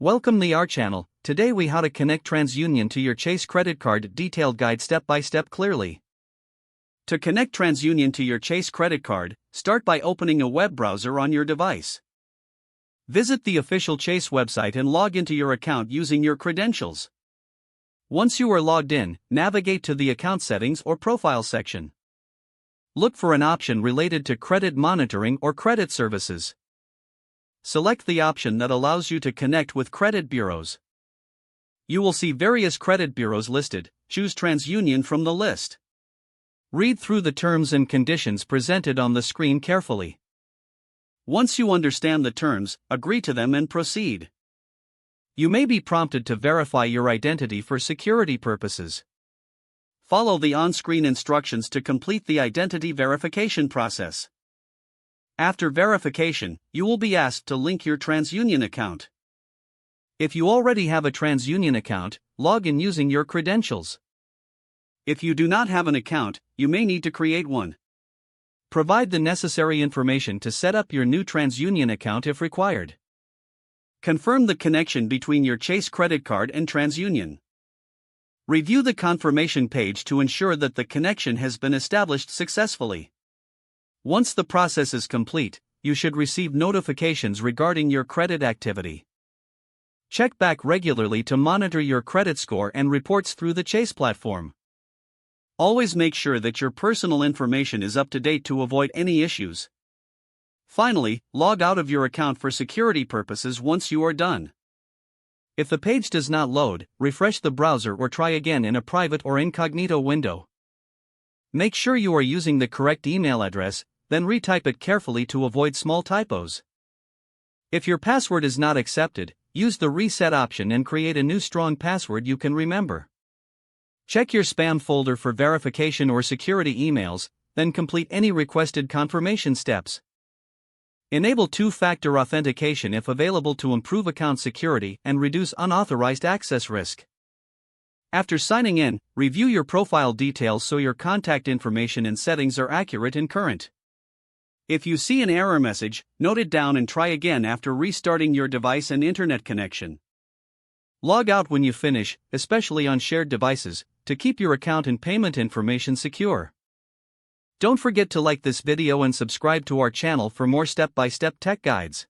Welcome to our channel. Today we how to connect TransUnion to your Chase credit card detailed guide step by step clearly. To connect TransUnion to your Chase credit card, start by opening a web browser on your device. Visit the official Chase website and log into your account using your credentials. Once you are logged in, navigate to the account settings or profile section. Look for an option related to credit monitoring or credit services. Select the option that allows you to connect with credit bureaus. You will see various credit bureaus listed. Choose TransUnion from the list. Read through the terms and conditions presented on the screen carefully. Once you understand the terms, agree to them and proceed. You may be prompted to verify your identity for security purposes. Follow the on-screen instructions to complete the identity verification process. After verification, you will be asked to link your TransUnion account. If you already have a TransUnion account, log in using your credentials. If you do not have an account, you may need to create one. Provide the necessary information to set up your new TransUnion account if required. Confirm the connection between your Chase credit card and TransUnion. Review the confirmation page to ensure that the connection has been established successfully. Once the process is complete, you should receive notifications regarding your credit activity. Check back regularly to monitor your credit score and reports through the Chase platform. Always make sure that your personal information is up to date to avoid any issues. Finally, log out of your account for security purposes once you are done. If the page does not load, refresh the browser or try again in a private or incognito window. Make sure you are using the correct email address, then retype it carefully to avoid small typos. If your password is not accepted, use the reset option and create a new strong password you can remember. Check your spam folder for verification or security emails, then complete any requested confirmation steps. Enable two-factor authentication if available to improve account security and reduce unauthorized access risk. After signing in, review your profile details so your contact information and settings are accurate and current. If you see an error message, note it down and try again after restarting your device and internet connection. Log out when you finish, especially on shared devices, to keep your account and payment information secure. Don't forget to like this video and subscribe to our channel for more step-by-step tech guides.